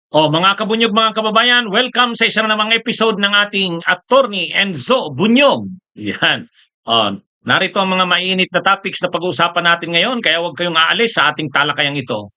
Mga kabunyog, mga kababayan, welcome sa isa na namang episode ng ating Attorney Enzo Bunyog. Yan. Narito ang mga mainit na topics na pag-uusapan natin ngayon, kaya huwag kayong aalis sa ating talakayang ito.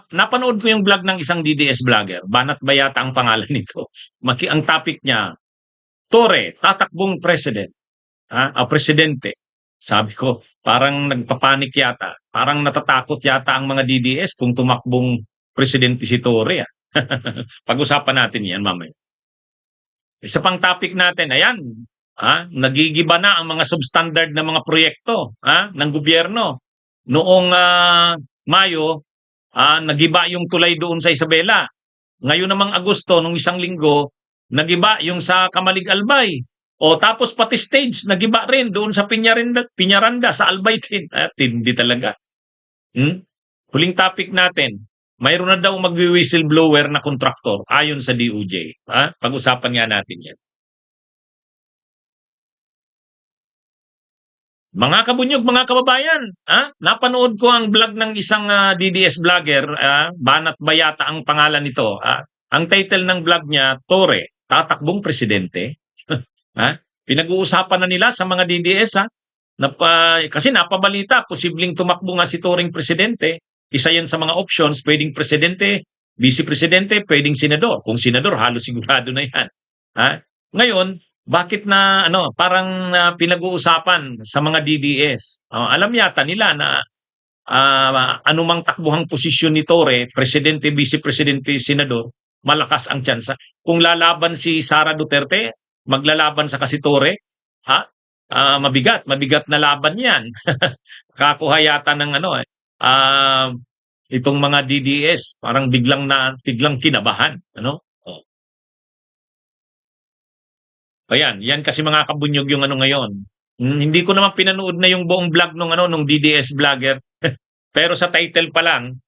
Napanood ko yung vlog ng isang DDS vlogger. Banat ba yata ang pangalan nito? Ang topic niya, Torre, tatakbong president. Presidente. Sabi ko, parang nagpapanik yata. Parang natatakot yata ang mga DDS kung tumakbong presidente si Torre. Pag-usapan natin yan mamaya. Isa pang topic natin, ayan, nagigiba na ang mga substandard na mga proyekto ng gobyerno. Noong Mayo, nagiba yung tulay doon sa Isabela. Ngayon namang Agosto, nung isang linggo, nagiba yung sa Kamalig Albay. Tapos pati stage, nagiba rin doon sa Piñaranda sa Albay din. Tindi talaga. Huling topic natin, mayroon na daw mag-whistleblower na kontraktor ayon sa DOJ. Pag-usapan nga natin yan. Mga kabunyog, mga kababayan, napanood ko ang vlog ng isang DDS vlogger, Banat Bayata ang pangalan nito. Ang title ng vlog niya, Torre, tatakbong presidente. Pinag-uusapan na nila sa mga DDS, kasi napabalita, posibleng tumakbo nga si Toreng presidente. Isa yan sa mga options, pwedeng presidente, vice-presidente, pwedeng senador. Kung senador, halos sigurado na yan. Ngayon, bakit na parang pinag-uusapan sa mga DDS? Alam yata nila na anumang takbuhang posisyon ni Torre, presidente, vice-presidente, senador, malakas ang tsansa. Kung lalaban si Sara Duterte, maglalaban sa kasi Torre, mabigat na laban yan. Kakuha yata ng itong mga DDS, parang biglang kinabahan. Ayan, yan kasi mga kabunyog yung ngayon. Hindi ko naman pinanood na yung buong vlog nung DDS vlogger. Pero sa title pa lang,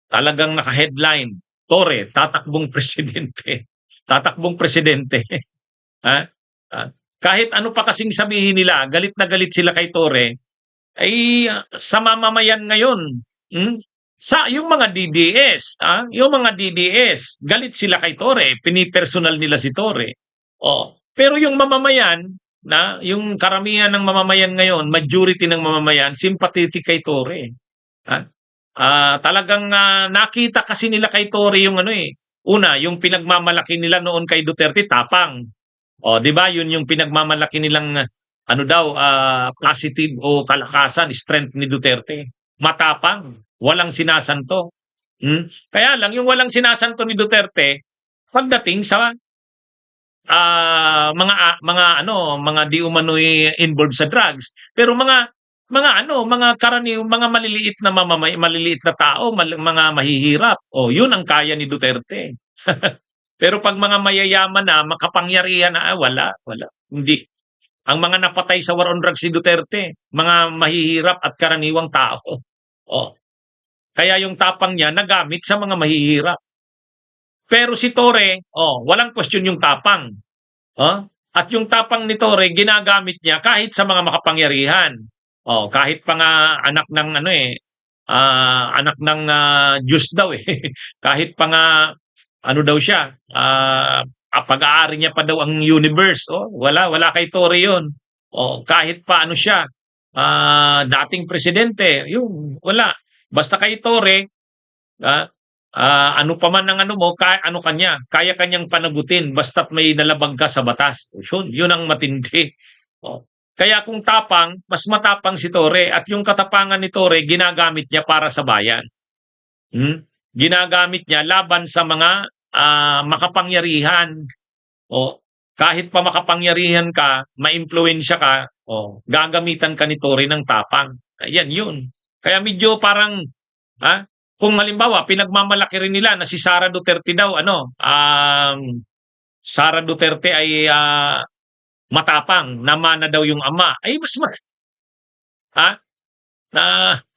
talagang naka-headline, Torre, tatakbong presidente. Tatakbong presidente. Kahit ano pa kasing sabihin nila, galit na galit sila kay Torre, ay sa mamamayan ngayon, yung mga DDS, galit sila kay Torre, pinipersonal nila si Torre. Pero yung mamamayan, yung karamihan ng mamamayan ngayon, majority ng mamamayan, sympathetic kay Torre. Talagang nakita kasi nila kay Torre yung una, yung pinagmamalaki nila noon kay Duterte, tapang. 'Di ba? Yun yung pinagmamalaki nilang positive o kalakasan, strength ni Duterte. Matapang, walang sinasanto. Kaya lang yung walang sinasanto ni Duterte pagdating sa mga di umano'y involved sa drugs, pero mga maliliit na tao, mga mahihirap. Yun ang kaya ni Duterte. Pero pag mga mayayaman na, makapangyarihan na, wala. Hindi. Ang mga napatay sa war on drugs si Duterte, mga mahihirap at karaniwang tao. Kaya yung tapang niya nagamit sa mga mahihirap. Pero si Torre, walang question yung tapang. At yung tapang ni Torre, ginagamit niya kahit sa mga makapangyarihan. Kahit pa nga anak ng Diyos daw eh. Kahit pa nga daw siya, pag-aari niya pa daw ang universe. Wala kay Torre yun. Kahit pa siya, dating presidente, yun, wala. Basta kay Torre, ano pa man ang kaya kanyang panagutin basta't may nalabag ka sa batas. Yun ang matindi. Kaya kung tapang, mas matapang si Torre, at yung katapangan ni Torre, ginagamit niya para sa bayan. Ginagamit niya laban sa mga makapangyarihan. Kahit pa makapangyarihan ka, maimpluwensya ka, gagamitan ka ni Torre ng tapang. Ayan yun. Kaya medyo parang, kung halimbawa, pinagmamalaki rin nila na si Sara Duterte daw, Sara Duterte ay matapang, namana daw yung ama, ay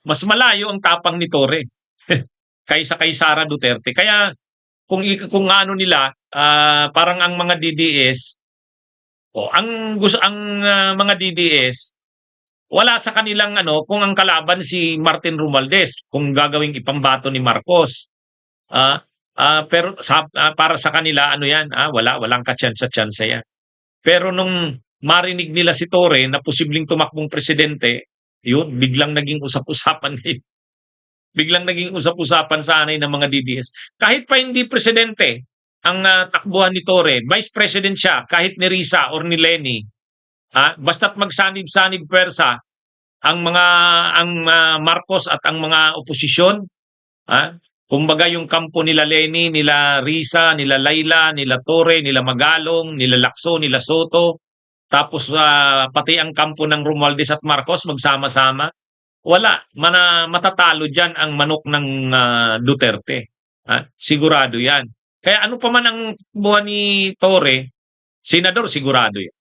mas malayo ang tapang ni Torre kaysa kay Sara Duterte. Kaya kung nila, parang ang mga DDS, ang mga DDS, wala sa kanilang kung ang kalaban si Martin Romualdez, kung gagawing ipambato ni Marcos. Pero para sa kanila ano 'yan, walang katyansa-tyansa 'yan. Pero nung marinig nila si Torre na posibleng tumakbong presidente, yun biglang naging usap-usapan ngayon. Biglang naging usap-usapan sa anay ng mga DDS. Kahit pa hindi presidente ang takbuhan ni Torre, vice president siya kahit ni Risa or ni Leni, basta't magsanib-sanib pwersa ang Marcos at ang mga oposisyon, kumbaga yung kampo nila Leni, nila Risa, nila Laila, nila Torre, nila Magalong, nila Lacson, nila Soto, tapos pati ang kampo ng Romualdez at Marcos magsama-sama. Wala, matatalo diyan ang manok ng Duterte. Sigurado 'yan. Kaya ano pa man ang buwan ni Torre, senador sigurado 'yan.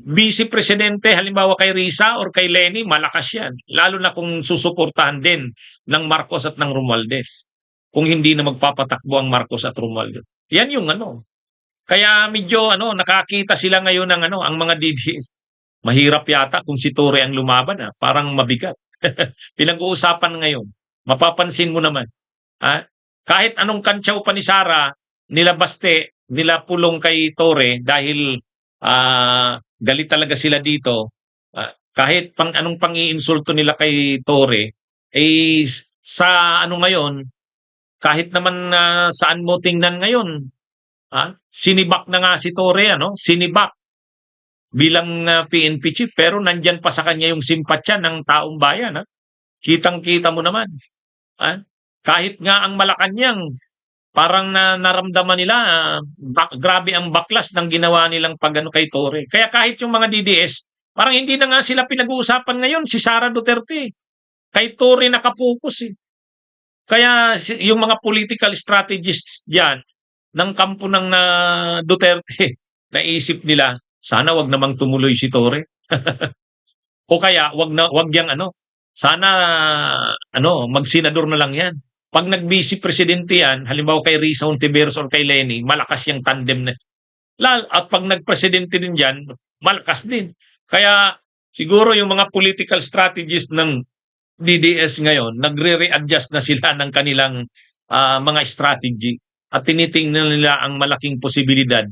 Vice Presidente halimbawa kay Risa or kay Leni, malakas 'yan. Lalo na kung susuportahan din ng Marcos at ng Romualdez. Kung hindi na magpapatakbo ang Marcos at Romualdez. Yan yung ano. Kaya medyo nakakita sila ngayon ng ang mga DDS. Mahirap yata kung si Torre ang lumaban, parang mabigat. Pinag-uusapan ngayon. Mapapansin mo naman. Kahit anong kantsaw pa ni Sara, nila Baste, nila pulong kay Torre dahil galit talaga sila dito. Kahit anong pang-iinsulto nila kay Torre, sa ngayon, kahit naman saan mo tingnan ngayon, sinibak na nga si Torre, sinibak bilang PNP chief, pero nandyan pa sa kanya yung simpatya ng taong bayan. Kitang-kita mo naman. Kahit nga ang Malacanang, parang naramdaman nila, grabe ang baklas ng ginawa nilang kay Torre. Kaya kahit yung mga DDS, parang hindi na nga sila pinag-uusapan ngayon, si Sara Duterte. Kay Torre nakapokus. Kaya yung mga political strategists diyan ng kampo ng Duterte, naisip nila, sana wag namang tumuloy si Torre. O kaya wag yang sana magsenador na lang 'yan. Pag nag-vice presidente yan, halimbawa kay Risa Hontiveros or kay Leni, malakas yung tandem na. At pag nag-presidente din diyan, malakas din. Kaya siguro yung mga political strategists ng DDS ngayon, nagre-readjust na sila ng kanilang mga strategy at tinitingnan nila ang malaking posibilidad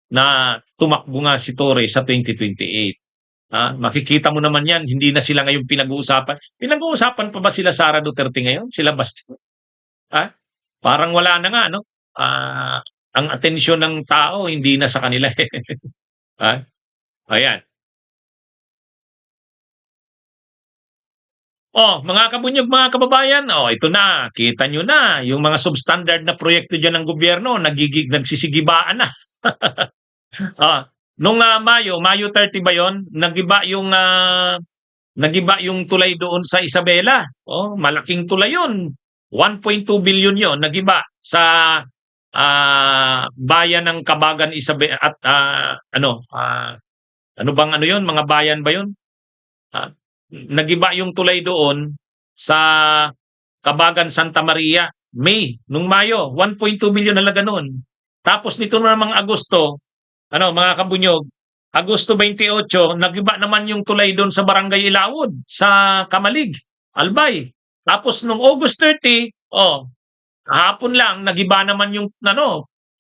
na tumakbo nga si Torre sa 2028. Makikita mo naman yan, hindi na sila ngayon pinag-uusapan. Pinag-uusapan pa ba sila Sara Duterte ngayon? Sila Baste? Parang wala na nga, ang atensyon ng tao hindi na sa kanila. Ayan. Mga kabunyog, mga kababayan, ito na, kita nyo na, yung mga substandard na proyekto dyan ng gobyerno, nagsisigibaan na. Nung Mayo 30 ba yon, nagiba yung tulay doon sa Isabela. Malaking tulay yun. 1.2 billion yon nagiba sa bayan ng Kabagan Isabela at yon, mga bayan ba yon? Nagiba yung tulay doon sa Kabagan Santa Maria, nung Mayo, 1.2 billion halaga noon. Tapos nito namang Agosto, mga kabunyog, Agosto 28, nagiba naman yung tulay doon sa Barangay Ilawod, sa Kamalig, Albay. Tapos nung August 30, hapon lang, nagiba naman yung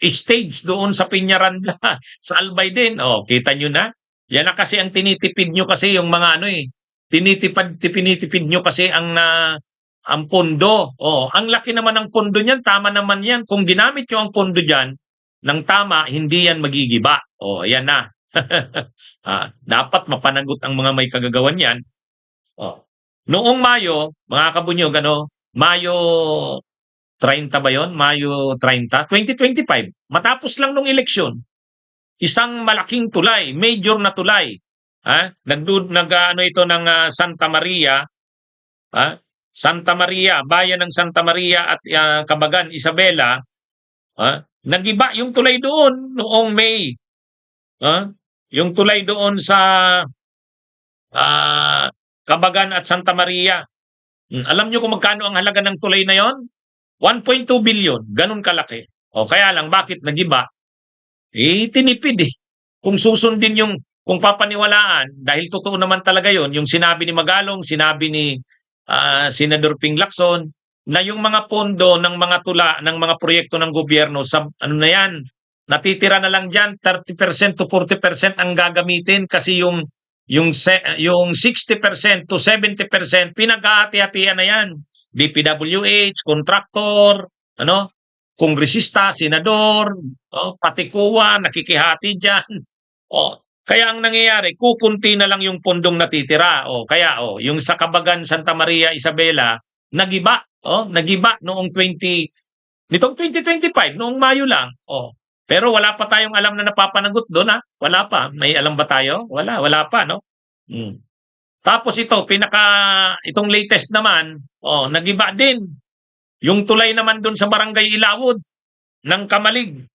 stage doon sa Piñaranda, sa Albay din. Kita nyo na? Yan na kasi ang tinitipid nyo kasi yung mga tinitipid nyo kasi ang pondo. Ang laki naman ng pondo niyan, tama naman yan. Kung ginamit nyo ang pondo dyan, ng tama, hindi yan magigiba. Ayan na. Dapat mapanagot ang mga may kagagawan yan. Noong Mayo, mga kabunyog, Mayo 30 ba yon? Mayo 30, 2025. Matapos lang nung eleksyon, isang malaking tulay, major na tulay. Ito ng Santa Maria, Santa Maria, bayan ng Santa Maria at Kabagan, Isabela, nagiba yung tulay doon noong May. Yung tulay doon sa Kabagan at Santa Maria. Alam nyo kung magkano ang halaga ng tulay na yon? 1.2 billion, ganun kalaki. Kaya lang, bakit nagiba? Tinipid Kung susundin kung papaniwalaan, dahil totoo naman talaga yon, yung sinabi ni Magalong, sinabi ni Senador Ping Lacson, na yung mga pondo ng mga tula ng mga proyekto ng gobyerno sa ano na yan, natitira na lang diyan 30% to 40% ang gagamitin kasi yung 60% to 70% pinag-hati-hatian na yan. DPWH, kontraktor, ano, kongresista, senador, pati kuwa, nakikihati diyan. Kaya ang nangyayari, kukunti na lang yung pondong natitira. Kaya yung sa Kabagan, Santa Maria, Isabela, nagiba. Nagiba nitong 2025, noong Mayo lang. Pero wala pa tayong alam na napapanagot doon, ha? Wala pa. May alam ba tayo? Wala pa, no? Tapos itong latest naman, nagiba din. Yung tulay naman doon sa Barangay Ilawod ng Kamalig.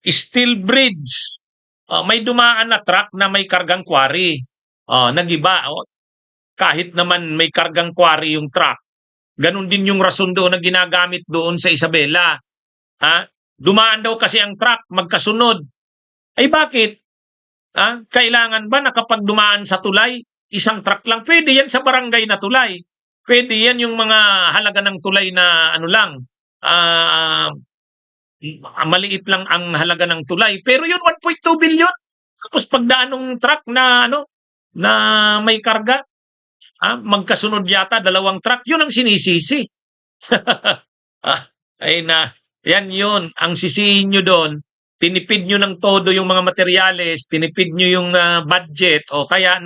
Steel bridge. May dumaan na truck na may kargang quarry. Nagiba. Kahit naman may kargang quarry yung truck, ganun din yung rason doon na ginagamit doon sa Isabela. Dumaan daw kasi ang truck magkasunod. Ay bakit? Kailangan ba na kapag dumaan sa tulay, isang truck lang? Pwede yan sa barangay na tulay. Pwede yan yung mga halaga ng tulay na ano lang, maliit lang ang halaga ng tulay. Pero yun 1.2 billion. Tapos pagdaan ng truck na na may karga, magkasunod yata dalawang truck, yun ang sinisisi. Yan yun. Ang sisihin nyo doon, tinipid nyo ng todo yung mga materyales, tinipid nyo yung budget, o kaya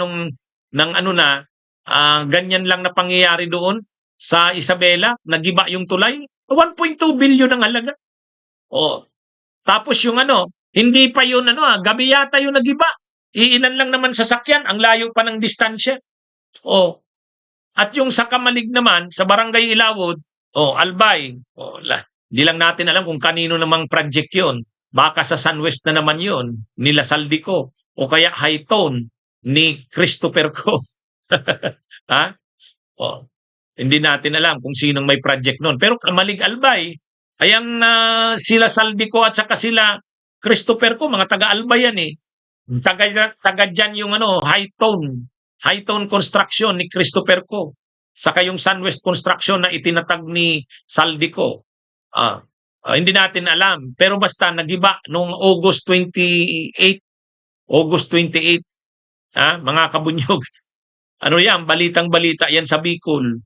ganyan lang na pangyayari doon sa Isabela, nagiba yung tulay, 1.2 billion ang halaga. Tapos yung hindi pa yun gabi yata yung nagiba. Iilan lang naman sasakyan, ang layo pa ng distansya. At yung sa Kamalig naman, sa Barangay Ilawod, Albay, di lang natin alam kung kanino namang project yun. Baka sa Sunwest na naman yun, nila Saldico, o kaya High Tone ni Christopher Co. Hindi natin alam kung sinong may project nun. Pero Kamalig Albay, ayan sila Saldico at saka sila Christopher Co, mga taga-Albay yan eh. Taga dyan yung High Tone Construction ni Christopher Co. Saka yung Sunwest Construction na itinatag ni Saldico. Hindi natin alam. Pero basta nagiba noong August 28. Mga kabunyog. Ano yan? Balitang-balita yan sa Bicol.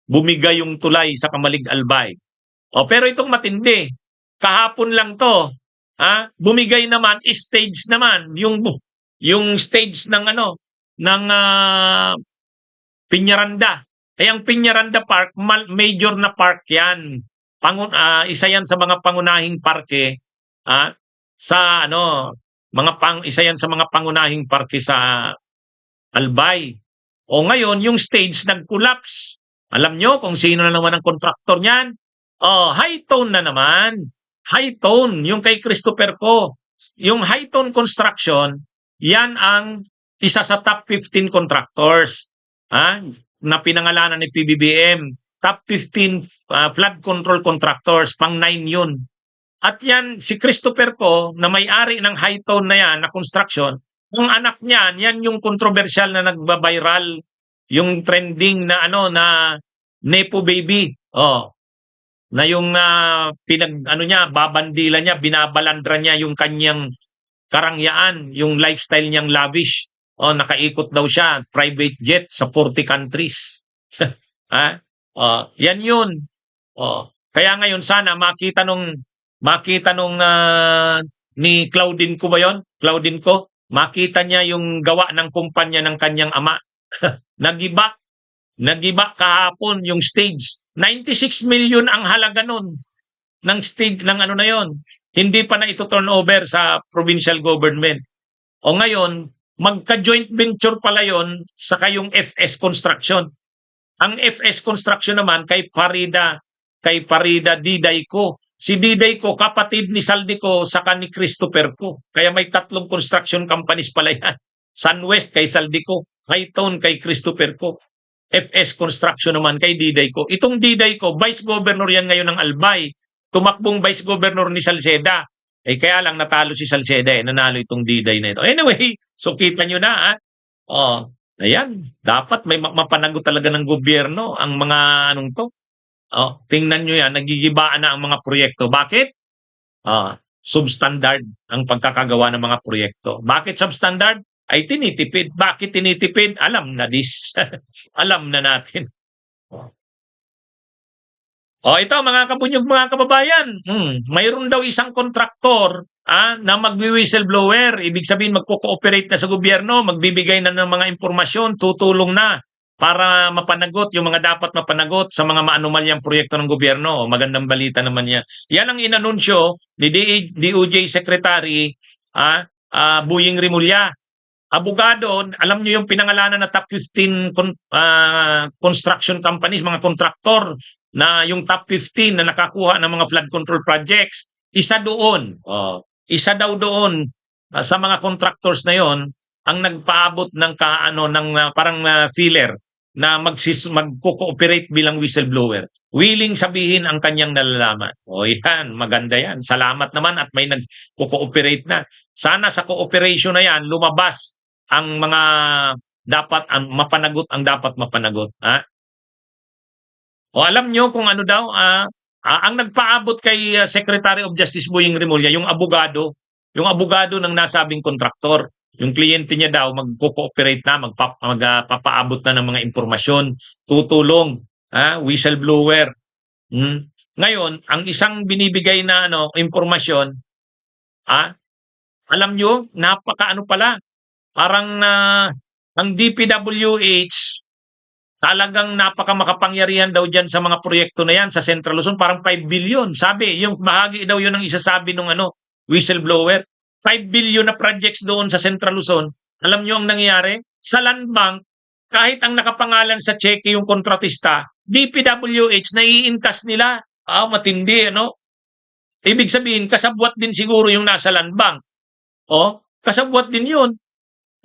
Bumigay yung tulay sa Kamalig Albay. Pero itong matindi. Kahapon lang to. Bumigay naman, stage naman. Yung stage ng Piñaranda. Ang Piñaranda Park, major na park yan. Isa yan sa mga pangunahing parke isa yan sa mga pangunahing parke sa Albay. Ngayon, yung stage nag-collapse. Alam nyo kung sino na naman ang kontraktor niyan? High Tone na naman. High Tone, yung kay Christopher Co. Yung High Tone Construction, yan ang isa sa top 15 contractors na pinangalanan ni PBBM. Top 15 flood control contractors, pang 9 yun. At yan, si Christopher Co, na may-ari ng High Tone na yan, na construction, ang anak niyan, yan yung controversial na nagba-viral, yung trending na na Nepo Baby. Na yung babandila niya, binabalandra niya yung kanyang karangyaan, yung lifestyle niyang lavish. Nakaikot daw siya, private jet sa 40 countries. Yan yun. Kaya ngayon sana makita nung ni Claudine Co ba yun? Claudine Co, makita niya yung gawa ng kumpanya ng kanyang ama. Nagiba kahapon yung stage. 96 million ang halaga nun ng stage ng na yon. Hindi pa na ito turn over sa provincial government. Ngayon, magka-joint venture pala yon sa kayong FS Construction. Ang FS Construction naman kay Farida Diday Co. Si Diday Co, kapatid ni Saldico saka ni Christopher Co. Kaya may 3 construction companies pala yan. Sunwest kay Saldico, High Tone kay Christopher Co. FS Construction naman kay Diday Co. Itong Diday Co, Vice Governor yan ngayon ng Albay. Tumakbong Vice Governor ni Salceda. Kaya lang natalo si Salceda nanalo itong Diday na ito. Anyway, so kita nyo na Ayan, dapat may mapanagot talaga ng gobyerno ang mga anong 'to. Tingnan niyo 'yan, nagigibaan na ang mga proyekto. Bakit? Substandard ang pagkakagawa ng mga proyekto. Bakit substandard? Ay tinitipid. Bakit tinitipid? Alam na alam na natin. Ito mga kabunyog, mga kababayan, mayroon daw isang kontraktor na magwi-whistleblower. Ibig sabihin magko-cooperate na sa gobyerno, magbibigay na ng mga impormasyon, tutulong na para mapanagot yung mga dapat mapanagot sa mga maanumalyang proyekto ng gobyerno. Magandang balita naman yan. Yan ang inanunsyo ni DOJ Secretary Buying Rimulya. Abogado, alam niyo yung pinangalanan na top 15 construction companies, mga kontraktor na yung top 15 na nakakuha ng mga flood control projects. Isa doon, isa daw doon sa mga contractors na yon ang nagpaabot ng parang filler na magko-cooperate bilang whistleblower. Willing sabihin ang kanyang nalalaman. Yan, maganda yan. Salamat naman at may nagko-cooperate na. Sana sa cooperation na yan, lumabas ang mga dapat mapanagot ang dapat mapanagot. Alam nyo kung ano daw, ang nagpaabot kay Secretary of Justice Buying Rimulya, yung abogado ng nasabing kontraktor. Yung kliyente niya daw magko-cooperate na, magpapaabot na ng mga impormasyon, tutulong, whistleblower. Ngayon, ang isang binibigay na impormasyon, alam nyo, napakaano pala, parang ang DPWH, talagang napaka-makapangyarihan daw dyan sa mga proyekto na yan sa Central Luzon, parang 5 billion. Sabi, yung bahagi daw yun ang isasabi ng whistleblower. 5 billion na projects doon sa Central Luzon. Alam nyo ang nangyayari? Sa land bank, kahit ang nakapangalan sa cheque yung kontratista, DPWH, nai-incas nila. Matindi, Ibig sabihin, kasabwat din siguro yung nasa land bank. Kasabwat din yun.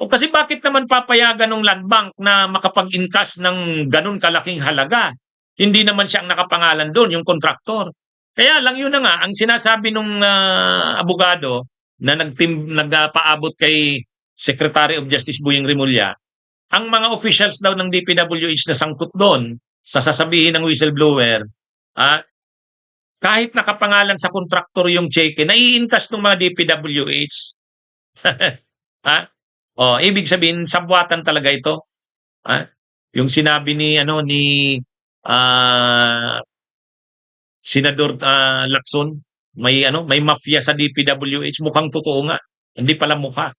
Kasi bakit naman papayagan ng land bank na makapag-incas ng ganun kalaking halaga? Hindi naman siya ang nakapangalan doon, yung kontraktor. Kaya lang yun na nga, ang sinasabi ng abogado na nagpaabot kay Secretary of Justice Buying Rimulya, ang mga officials daw ng DPWH na sangkot doon sa sasabihin ng whistleblower, kahit nakapangalan sa kontraktor yung cheque, nai-incas ng mga DPWH. Ibig sabihin, sabwatan talaga ito. Yung sinabi ni Senador Lacson, may mafia sa DPWH, mukhang totoo nga. Hindi pala mukha.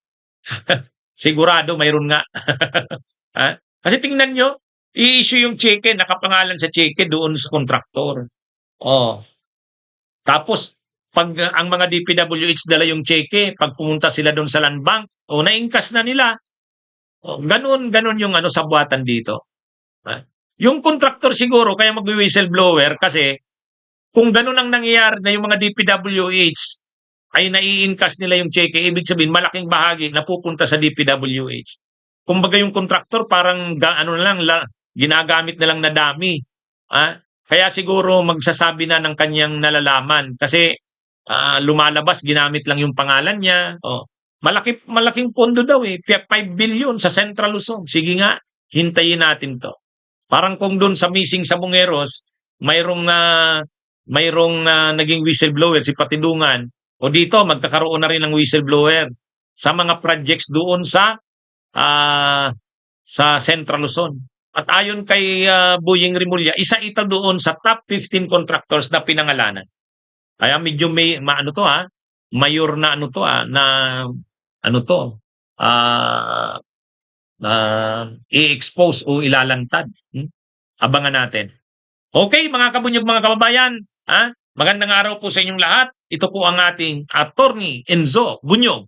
Sigurado mayroon nga. Kasi tingnan nyo, i-issue yung cheque, nakapangalan sa cheque doon sa kontraktor. Tapos, pag ang mga DPWH dala yung cheque, pag pumunta sila doon sa land bank, na-incas na nila. Ganun yung sabwatan dito. Yung kontraktor siguro, kaya mag-whistleblower kasi kung ganun ang nangyayari na yung mga DPWH ay nai-incas nila yung cheque, ibig sabihin malaking bahagi napupunta sa DPWH. Kumbaga yung kontraktor parang ginagamit na lang na dami. Kaya siguro magsasabi na ng kanyang nalalaman kasi lumalabas, ginamit lang yung pangalan niya. Malaking pondo daw 5 billion sa Central Luzon. Sige nga, hintayin natin to. Parang kung doon sa missing sa Bungeros, mayroong naging whistleblower, si Patidungan, dito magkakaroon na rin ng whistleblower sa mga projects doon sa Central Luzon. At ayon kay Buying Rimulya, isa ito doon sa top 15 contractors na pinangalanan. Kaya medyo mayor na i-expose o ilalantad. Abangan natin. Okay, mga kabunyog, mga kababayan, magandang araw po sa inyong lahat. Ito po ang ating Attorney Enzo Bunyog.